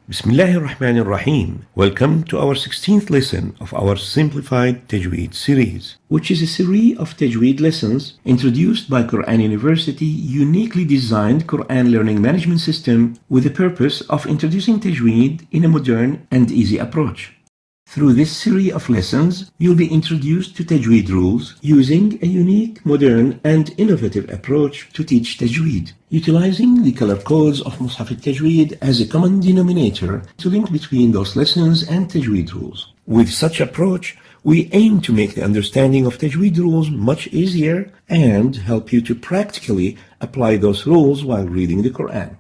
Bismillahir Rahmanir Rahim. Welcome to our 16th lesson of our Simplified Tajweed series, which is a series of Tajweed lessons introduced by Quran University uniquely designed Quran learning management system with the purpose of introducing Tajweed in a modern and easy approach. Through this series of lessons, you'll be introduced to Tajweed rules using a unique, modern, and innovative approach to teach Tajweed, utilizing the color codes of Mus'haf al-Tajweed as a common denominator to link between those lessons and Tajweed rules. With such approach, we aim to make the understanding of Tajweed rules much easier and help you to practically apply those rules while reading the Quran.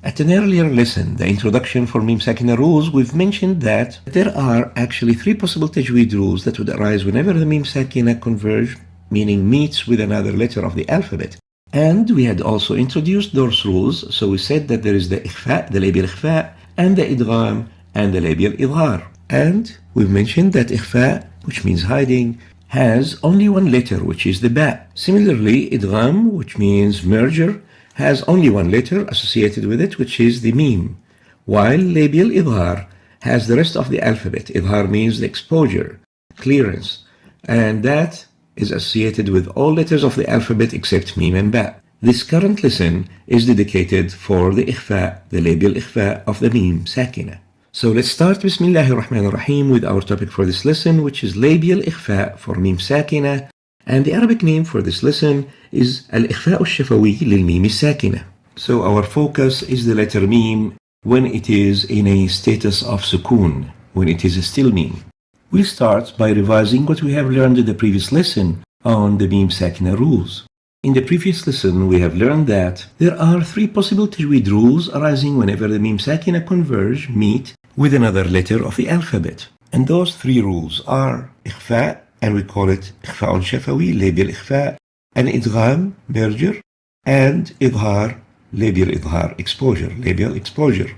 At an earlier lesson, the introduction for Meem Sakinah rules, we've mentioned that there are actually three possible Tajweed rules that would arise whenever the Meem Sakinah converge, meaning meets with another letter of the alphabet. And we had also introduced those rules, so we said that there is the Ikfaa, the labial Ikfaa, and the Idgham, and the labial Idhar. And we've mentioned that Ikfaa, which means hiding, has only one letter, which is the Ba. Similarly, Idgham, which means merger, has only one letter associated with it, which is the Meem, while labial Idhar has the rest of the alphabet. Idhar means the exposure, clearance, and that is associated with all letters of the alphabet except Meem and Ba. This current lesson is dedicated for the Ikfaa, the labial Ikfaa of the Meem Sakinah. So let's start Bismillahir Rahmanir Rahim with our topic for this lesson, which is labial Ikfaa for Meem Sakinah. And the Arabic name for this lesson is Al-Ikfaa al-Shafawi lil-Meem al-Sakinah. So our focus is the letter Meem when it is in a status of sukoon, when it is a still Meem. We'll start by revising what we have learned in the previous lesson on the Meem Sakinah rules. In the previous lesson, we have learned that there are three possible Tajweed rules arising whenever the Meem Sakinah converge, meet with another letter of the alphabet. And those three rules are Ikfaa, and we call it Ikfaa al-Shafawi, labial Ikfaa, and Idgham, merger, and Idhar, labial Idhar, exposure, labial exposure.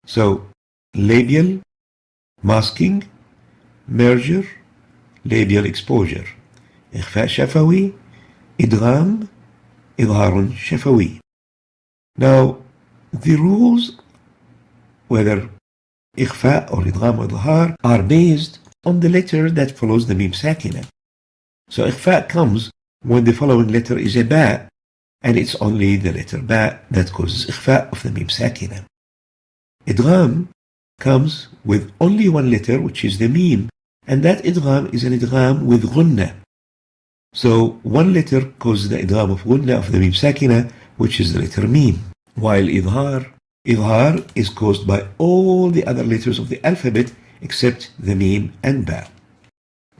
So, labial, masking, merger, labial exposure. Ikfaa Shafawi, Idgham, Idharun Shafawi. Now, the rules, whether Ikfaa or Idgham or Idhar, are based on the letter that follows the Meem Sakinah. So Ikfaa comes when the following letter is a Ba, and it's only the letter Ba that causes Ikfaa of the Meem Sakinah. Idgham comes with only one letter, which is the Meem, and that Idgham is an Idgham with Ghunna. So one letter causes the Idgham of Ghunna of the Meem Sakinah, which is the letter Meem. While Idhar is caused by all the other letters of the alphabet except the Meem and Ba.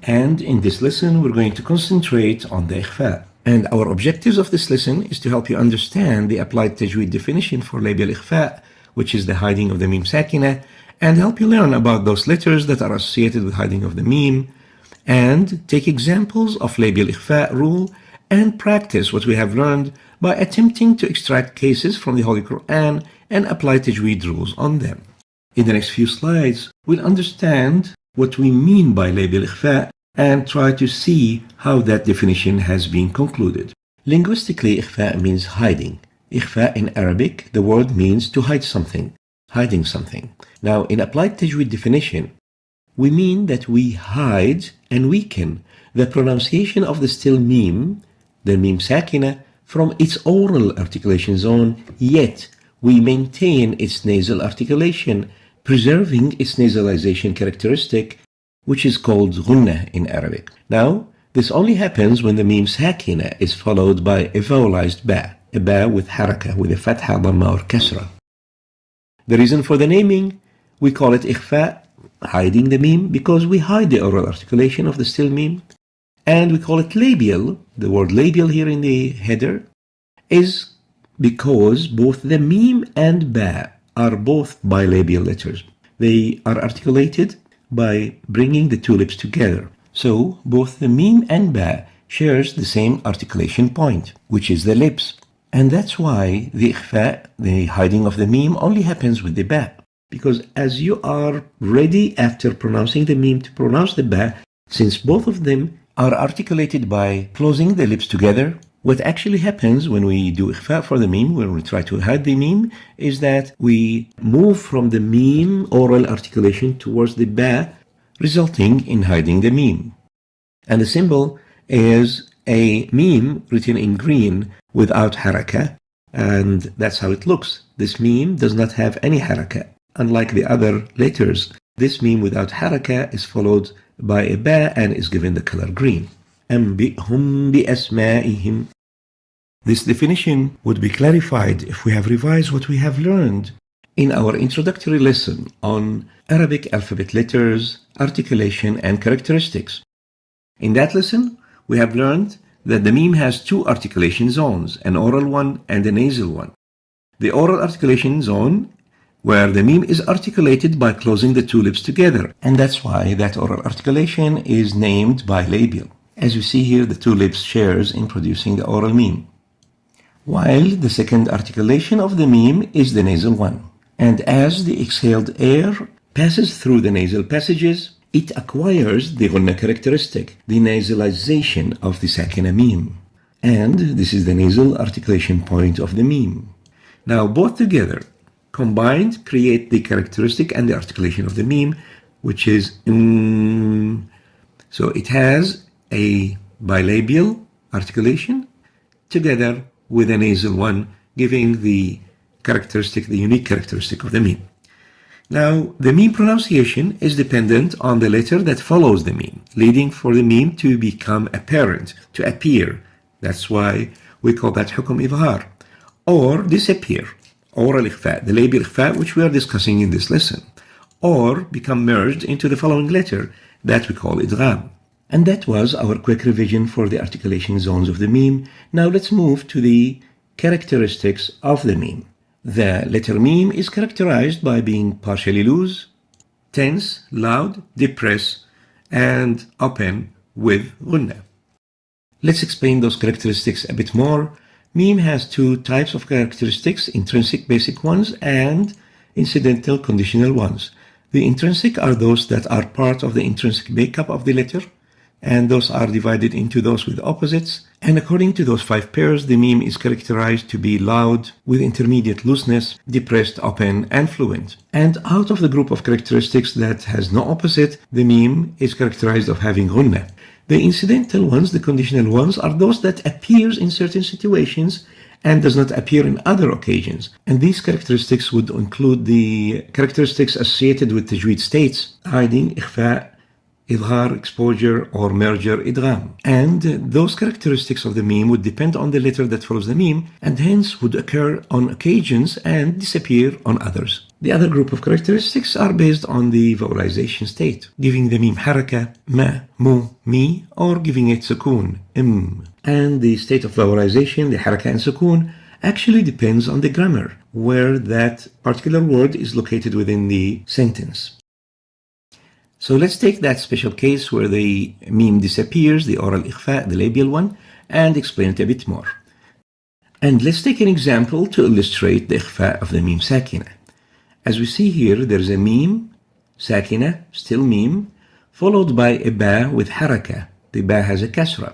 And in this lesson, we're going to concentrate on the Ikfaa. And our objectives of this lesson is to help you understand the applied Tajweed definition for labial Ikfaa, which is the hiding of the Meem Sakinah, and help you learn about those letters that are associated with hiding of the Meem, and take examples of labial Ikfaa rule and practice what we have learned by attempting to extract cases from the Holy Quran and apply Tajweed rules on them. In the next few slides, we'll understand what we mean by labial Ikfaa and try to see how that definition has been concluded. Linguistically, Ikfaa means hiding. Ikfaa in Arabic, the word means to hide something, hiding something. Now, in applied Tajweed definition, we mean that we hide and weaken the pronunciation of the still Meem, the Meem Sakinah, from its oral articulation zone, yet we maintain its nasal articulation, preserving its nasalization characteristic, which is called Ghunna in Arabic. Now, this only happens when the Meem Sakinah is followed by a vowelized Ba, a Ba with Haraka, with a Fatha, Dhamma or Kasra. The reason for the naming, we call it Ikfaa, hiding the Meem, because we hide the oral articulation of the still Meem. And we call it labial, the word labial here in the header, is because both the Meem and Ba are both bilabial letters. They are articulated by bringing the two lips together. So both the Meem and Ba shares the same articulation point, which is the lips. And that's why the Ikfaa, the hiding of the Meem, only happens with the Ba. Because as you are ready after pronouncing the Meem to pronounce the Ba, since both of them are articulated by closing the lips together, What actually happens when we do Ikfaa for the Meem, when we try to hide the Meem, is that we move from the Meem oral articulation towards the Ba, resulting in hiding the Meem. And the symbol is a Meem written in green without haraka, and that's how it looks. This Meem does not have any haraka. Unlike the other letters, this Meem without haraka is followed by a Ba and is given the color green. أنبئهم بأسمائهم. This definition would be clarified if we have revised what we have learned in our introductory lesson on Arabic alphabet letters, articulation, and characteristics. In that lesson, we have learned that the Meem has two articulation zones, an oral one and a nasal one. The oral articulation zone, where the Meem is articulated by closing the two lips together, and that's why that oral articulation is named bilabial. As you see here, the two lips shares in producing the oral Meem. While the second articulation of the Meem is the nasal one. And as the exhaled air passes through the nasal passages, it acquires the Ghunna characteristic, the nasalization of the Sakinah Meem. And this is the nasal articulation point of the Meem. Now both together, combined, create the characteristic and the articulation of the Meem, which is So it has a bilabial articulation together with a nasal one, giving the characteristic, the unique characteristic of the Meem. Now, the Meem pronunciation is dependent on the letter that follows the Meem, leading for the Meem to become apparent, to appear. That's why we call that Hukum Idhar, or disappear, oral Ikfaa, the labial Ikfaa, which we are discussing in this lesson, or become merged into the following letter that we call Idgham. And that was our quick revision for the articulation zones of the Meem. Now let's move to the characteristics of the Meem. The letter Meem is characterized by being partially loose, tense, loud, depressed, and open with Ghunna. Let's explain those characteristics a bit more. Meem has two types of characteristics, intrinsic basic ones and incidental conditional ones. The intrinsic are those that are part of the intrinsic makeup of the letter, and those are divided into those with opposites. And according to those 5 pairs, the Meem is characterized to be loud with intermediate looseness, depressed, open, and fluent. And out of the group of characteristics that has no opposite, the Meem is characterized of having Ghunna. The incidental ones, the conditional ones, are those that appears in certain situations and does not appear in other occasions. And these characteristics would include the characteristics associated with Tajweed states, hiding, Ikfaa, Idhar, exposure, or merger, Idgham. And those characteristics of the Meem would depend on the letter that follows the Meem, and hence would occur on occasions and disappear on others. The other group of characteristics are based on the vowelization state, giving the Meem haraka, ma, mu, mi, or giving it sukoon, And the state of vowelization, the haraka and sukoon, actually depends on the grammar, where that particular word is located within the sentence. So let's take that special case where the Meem disappears, the oral Ikfaa, the labial one, and explain it a bit more. And let's take an example to illustrate the Ikfaa of the Meem Sakinah. As we see here, there's a Meem, Sakinah, still Meem, followed by a Ba with haraka. The Ba has a kasra.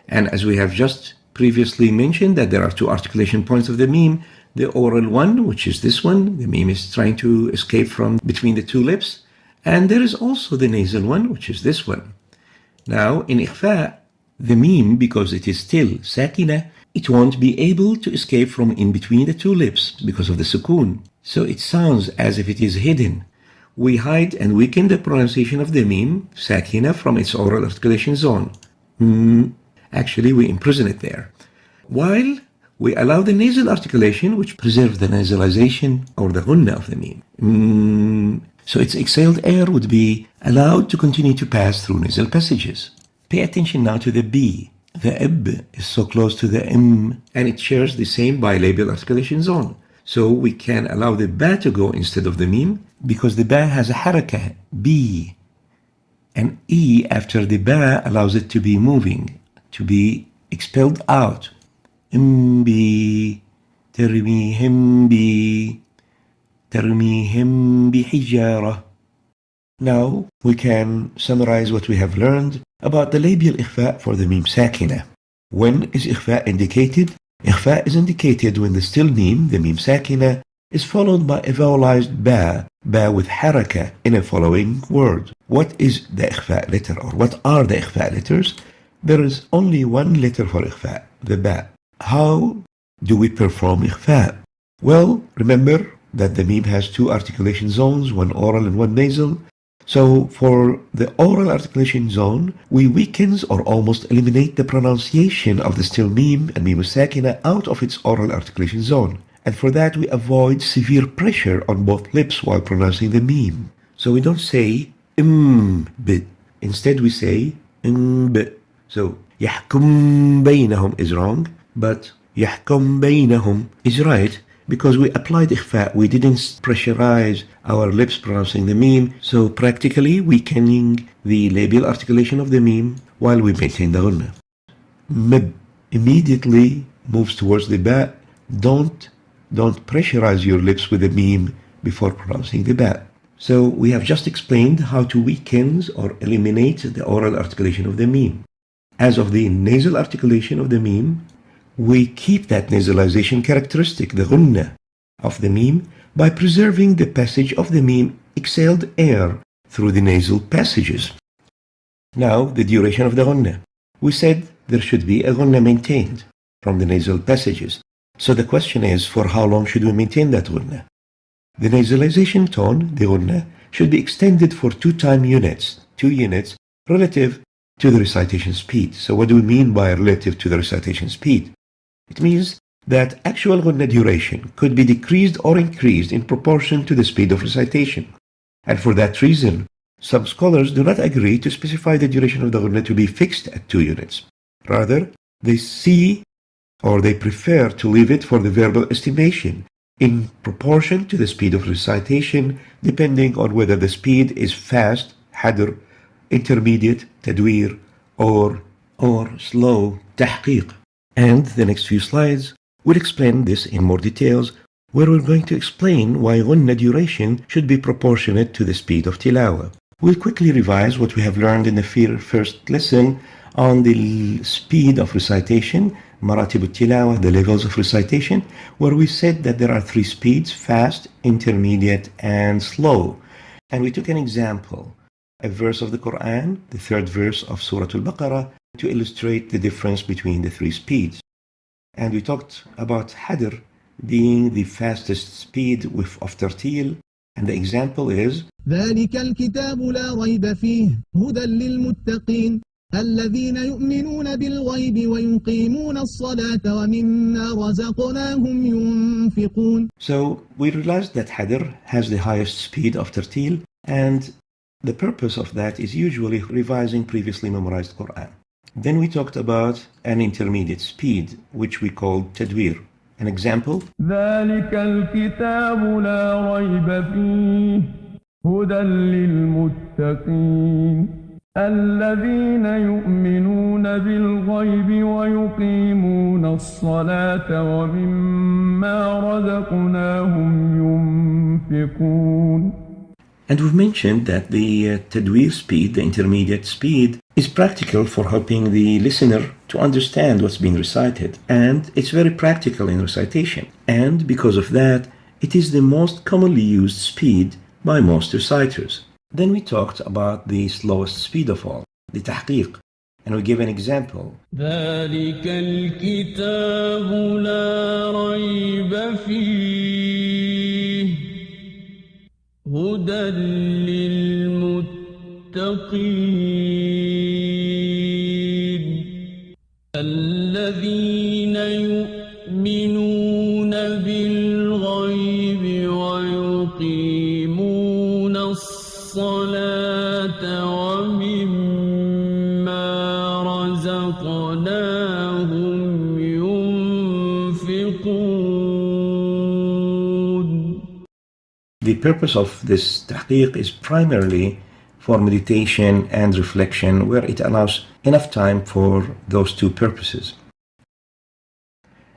And as we have just previously mentioned that there are two articulation points of the Meem, the oral one, which is this one, the Meem is trying to escape from between the two lips, and there is also the nasal one, which is this one. Now, in Ikfaa, the Meem, because it is still Sakinah, it won't be able to escape from in between the two lips because of the sukoon. So it sounds as if it is hidden. We hide and weaken the pronunciation of the Meem, Sakinah, from its oral articulation zone. Actually, we imprison it there. While we allow the nasal articulation, which preserves the nasalization or the Ghunna of the Meem. So its exhaled air would be allowed to continue to pass through nasal passages. Pay attention now to the B. The ib is so close to the and it shares the same bilabial articulation zone. So we can allow the ba to go instead of the Meem because the ba has a haraka, B. And E after the ba allows it to be moving, to be expelled out. Imbi, termihim bi. ترميهم بحجارة. Now we can summarize what we have learned about the labial Ikfaa for the Meem Sakinah. When is Ikfaa indicated? Ikfaa is indicated when the still Meem, the Meem Sakinah, is followed by a vowelized ba with haraka in a following word. What is the Ikfaa letter, or what are the Ikfaa letters? There is only one letter for Ikfaa, the ba. How do we perform Ikfaa? Well, remember that the Meem has two articulation zones, one oral and one nasal. So for the oral articulation zone, we weaken or almost eliminate the pronunciation of the still Meem and Meem Sakinah out of its oral articulation zone. And for that, we avoid severe pressure on both lips while pronouncing the Meem. So we don't say b. Instead, we say b. So يحكم بينهم is wrong, but يحكم بينهم is right, because we applied Ikfaa. We didn't pressurize our lips pronouncing the Meem, so practically weakening the labial articulation of the Meem while we maintain the Ghunna. Mib immediately moves towards the Ba. Don't pressurize your lips with the Meem before pronouncing the Ba. So we have just explained how to weaken or eliminate the oral articulation of the Meem. As of the nasal articulation of the Meem, we keep that nasalization characteristic, the Ghunna of the Meem, by preserving the passage of the Meem exhaled air through the nasal passages. Now, the duration of the Ghunna. We said there should be a Ghunna maintained from the nasal passages. So the question is, for how long should we maintain that Ghunna? The nasalization tone, the Ghunna, should be extended for 2 time units, 2 units, relative to the recitation speed. So what do we mean by relative to the recitation speed? It means that actual Ghunna duration could be decreased or increased in proportion to the speed of recitation. And for that reason, some scholars do not agree to specify the duration of the Ghunna to be fixed at 2 units. Rather, they prefer to leave it for the verbal estimation in proportion to the speed of recitation, depending on whether the speed is fast, hadr, intermediate, tadwir, or slow, tahqiq. And the next few slides will explain this in more details, where we're going to explain why Ghunna duration should be proportionate to the speed of tilawa. We'll quickly revise what we have learned in the first lesson on the speed of recitation, maratib al-tilawa, the levels of recitation, where we said that there are 3 speeds: fast, intermediate, and slow. And we took an example, a verse of the Quran, the 3rd verse of Surah Al-Baqarah, to illustrate the difference between the 3 speeds. And we talked about hadr being the fastest speed of tartil, and the example is ذلك الكتاب لا ريب فيه هدى للمتقين الذين يؤمنون بالغيب ويقيمون الصلاة ومما رزقناهم ينفقون. So we realized that hadr has the highest speed of tartil, and the purpose of that is usually revising previously memorized Quran. Then we talked about an intermediate speed, which we called tadwir. An example: ذلك الكتاب لا ريب فيه هدى للمتقين الذين يؤمنون بالغيب ويقيمون الصلاة ومما رزقناهم ينفقون. And we've mentioned that the tadwir speed, the intermediate speed, is practical for helping the listener to understand what's being recited. And it's very practical in recitation. And because of that, it is the most commonly used speed by most reciters. Then we talked about the slowest speed of all, the tahqiq. And we give an example. ذلك الكتاب لا ريب فيه هدى للمتقين الذين يؤمنون بالغيب ويقيمون الصلاة ومما رزقناهم ينفقون. The purpose of this tahqiq is primarily for meditation and reflection, where it allows enough time for those 2 purposes.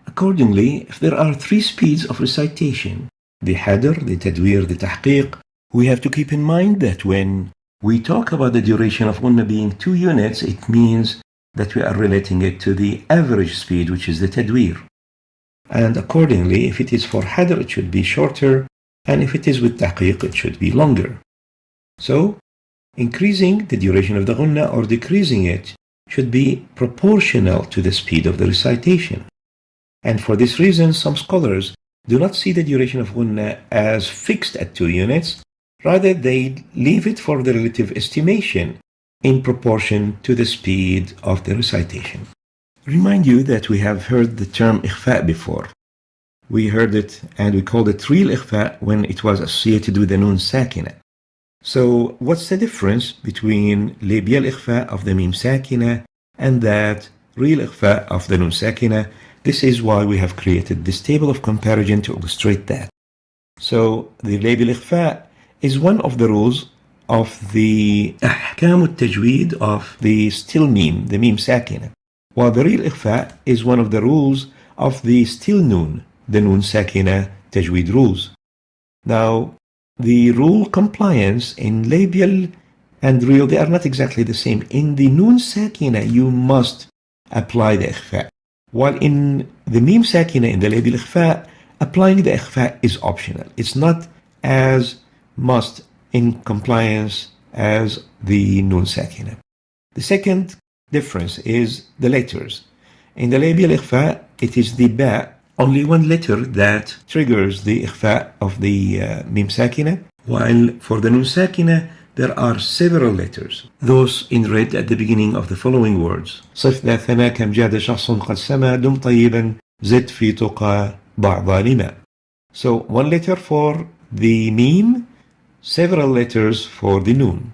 Accordingly, if there are 3 speeds of recitation, the hadr, the tadwir, the tahqiq, we have to keep in mind that when we talk about the duration of Ghunna being 2 units, it means that we are relating it to the average speed, which is the tadweer. And accordingly, if it is for hadr, it should be shorter, and if it is with tahqiq, it should be longer. So, increasing the duration of the ghunnah or decreasing it should be proportional to the speed of the recitation. And for this reason, some scholars do not see the duration of ghunnah as fixed at 2 units, rather they leave it for the relative estimation in proportion to the speed of the recitation. Remind you that we have heard the term Ikfaa before. We heard it and we called it real Ikfaa when it was associated with the Nun Sakinah. So what's the difference between labial Ikfaa of the Meem Sakinah and that real Ikfaa of the Nun Sakinah? This is why we have created this table of comparison to illustrate that. So the labial Ikfaa is one of the rules of the Ahkam al-Tajweed of the still Meem, the Meem Sakinah. While the real Ikfaa is one of the rules of the still Nun, the Nun Sakinah Tajweed rules. Now, the rule compliance in labial and real, they are not exactly the same. In the Nun Sakinah, you must apply the Ikfaa. While in the Meem Sakinah, in the labial Ikfaa, applying the Ikfaa is optional. It's not as must in compliance as the Nun Sakinah. The second difference is the letters. In the labial Ikfaa, it is the Ba, only one letter that triggers the Ikfaa of the Meem Sakinah, while for the Nun Sakinah, there are several letters. Those in red at the beginning of the following words. صف ذا ثنا كم جاد شخص قد سما دم طيبا زد في تقى ضع ظالما. So one letter for the Meem, several letters for the Nun.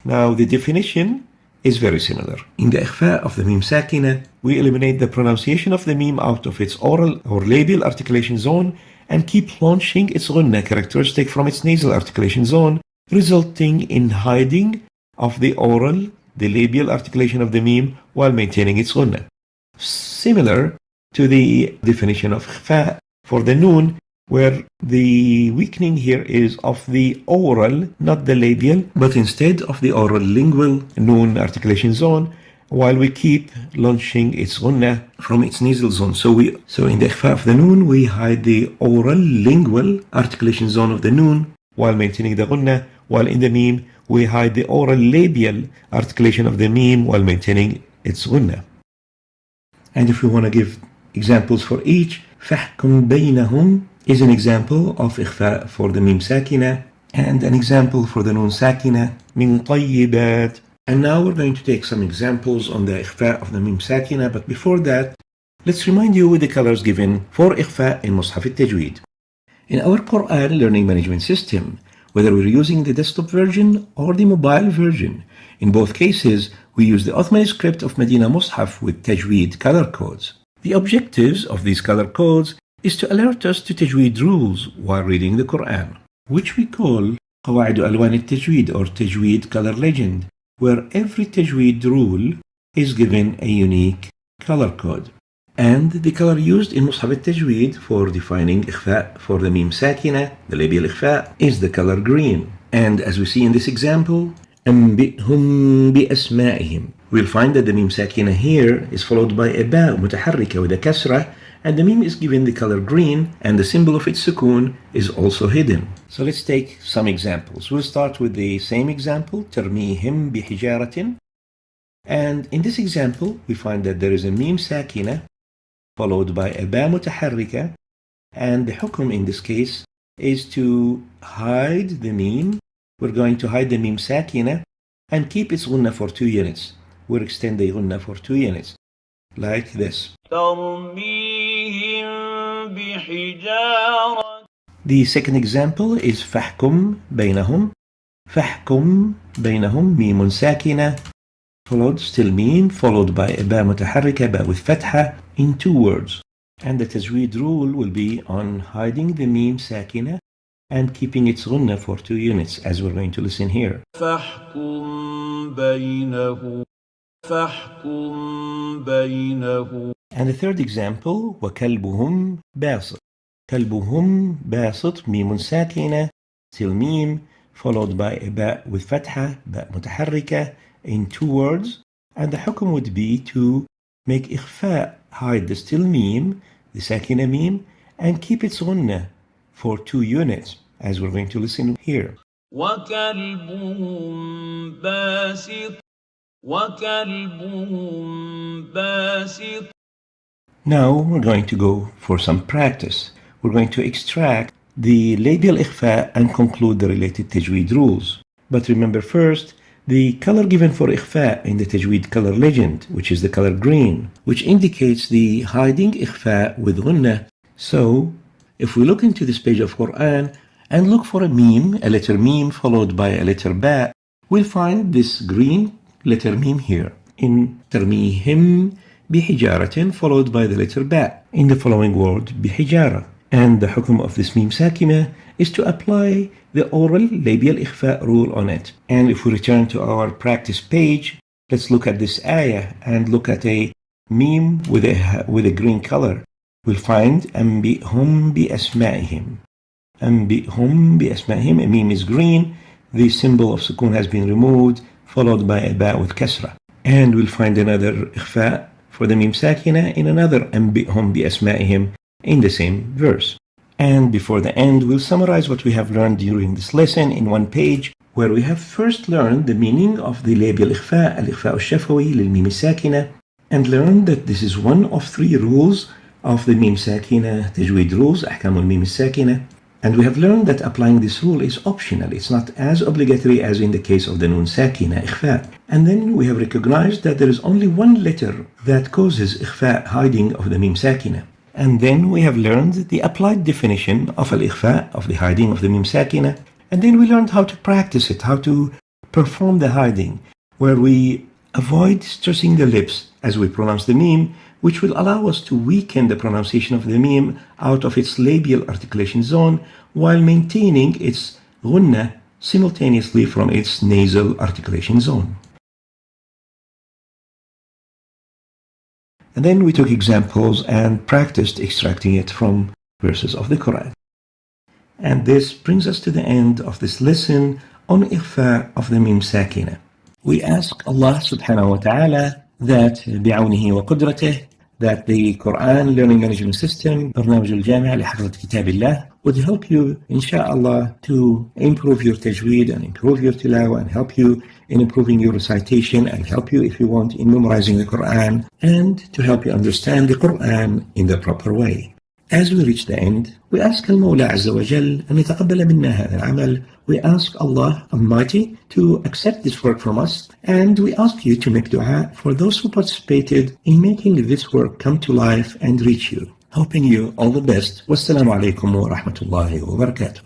Now the definition is very similar. In the Ikfaa of the Meem Sakinah, we eliminate the pronunciation of the Meem out of its oral or labial articulation zone and keep launching its ghunnah characteristic from its nasal articulation zone, resulting in hiding of the oral, the labial articulation of the Meem while maintaining its ghunnah. Similar to the definition of Ikfaa for the Nun, where the weakening here is of the oral, not the labial, but instead of the oral lingual Nun articulation zone, while we keep launching its ghunnah from its nasal zone. So in the Ikfaa of the Nun, we hide the oral lingual articulation zone of the Nun while maintaining the ghunnah, while in the Meem, we hide the oral labial articulation of the Meem while maintaining its ghunnah. And if we want to give examples for each, فَحْكُمْ بَيْنَهُمْ is an example of Ikfaa for the Meem Sakinah and an example for the Nun Sakinah, min طيبات. And now we're going to take some examples on the Ikfaa of the Meem Sakinah, but before that, let's remind you with the colors given for Ikfaa in Mus'haf al-Tajweed. In our Quran learning management system, whether we're using the desktop version or the mobile version, in both cases, we use the Ottoman script of Medina Mus'haf with Tajweed color codes. The objectives of these color codes is to alert us to Tajweed rules while reading the Quran, which we call قواعد ألوان التجويد or Tajweed color legend, where every Tajweed rule is given a unique color code. And the color used in Mus'haf al-Tajweed for defining Ikfaa for the Meem Sakinah, the labial Ikfaa, is the color green. And as we see in this example, أنبئهم بأسمائهم, we'll find that the Meem Sakinah here is followed by a Ba متحركة with a kasra, and the Meem is given the color green, and the symbol of its sukoon is also hidden. So let's take some examples. We'll start with the same example, ترميهم بحجارة. And in this example, we find that there is a Meem Sakinah followed by a Ba متحركة, and the hukum in this case is to hide the Meem. We're going to hide the Meem Sakinah and keep its ghunnah for 2 units. We'll extend the ghunnah for 2 units, like this. The second example is فَحْكُمْ بَيْنَهُمْ. فَحْكُمْ بَيْنَهُمْ ميم ساكنة followed still Meem followed by a Ba متحركة, Ba with fatha, in 2 words. And the Tajweed rule will be on hiding the Meem Sakinah and keeping its ghunnah for 2 units, as we're going to listen here. فَحْكُمْ بَيْنَهُمْ فَحْكُمْ بَيْنَهُمْ. And the third example, وَكَلْبُهُمْ بَاسِطٌ. كَلْبُهُمْ بَاسِطٌ ميم ساكنة still Meem followed by a Ba with fatha, Ba متحركة, in 2 words. And the hukum would be to make Ikfaa, hide the still Meem, the Sakinah Meem, and keep its Ghunnah for 2 units, as we're going to listen here. وكلبهم باسط. Now we're going to go for some practice. We're going to extract the labial Ikfaa and conclude the related Tajweed rules. But remember first, the color given for Ikfaa in the Tajweed color legend, which is the color green, which indicates the hiding Ikfaa with Ghunnah. So, if we look into this page of Quran and look for a Meem, a letter Meem followed by a letter Ba, we'll find this green letter Meem here. In Tarmihim bihijaratin, followed by the letter Ba. In the following word, bihijara. And the hukum of this Meem Sakinah is to apply the oral labial Ikfaa rule on it. And if we return to our practice page, let's look at this ayah and look at a Meem with a green color. We'll find أنبئهم بأسمائهم. أنبئهم بأسمائهم. A Meem is green. The symbol of Sukun has been removed, followed by a Ba with Kasra. And we'll find another Ikfaa for the Meem Sakinah in another أنبئهم بأسمائهم in the same verse. And before the end, we'll summarize what we have learned during this lesson in one page, where we have first learned the meaning of the labial Ikfaa, al-Ikfaa al-Shafawi lil-Meem Sakinah, and learned that this is one of 3 rules of the Meem Sakinah Tajweed rules, Ahkam al-Meem Sakinah. And we have learned that applying this rule is optional. It's not as obligatory as in the case of the Nun Sakinah, Ikfaa. And then we have recognized that there is only one letter that causes Ikfaa, hiding of the Meem Sakinah. And then we have learned the applied definition of al-Ikfaa, of the hiding of the Meem Sakinah. And then we learned how to practice it, how to perform the hiding, where we avoid stressing the lips as we pronounce the Meem, which will allow us to weaken the pronunciation of the Meem out of its labial articulation zone while maintaining its Ghunnah simultaneously from its nasal articulation zone. And then we took examples and practiced extracting it from verses of the Quran. And this brings us to the end of this lesson on Ikfaa of the Meem Sakinah. We ask Allah subhanahu wa ta'ala that بعونه وقدرته, that the Quran learning management system, برنامج الجامع لحفظ كتاب الله, would help you, inshallah, to improve your tajweed and improve your tilawah and help you in improving your recitation and help you, if you want, in memorizing the Quran and to help you understand the Quran in the proper way. As we reach the end, we ask Al-Mawla Azza wa Jal أن يتقبل منا هذا العمل. We ask Allah Almighty to accept this work from us, and we ask you to make dua for those who participated in making this work come to life and reach you. Hoping you all the best. Wassalamu alaikum wa rahmatullahi wa barakatuh.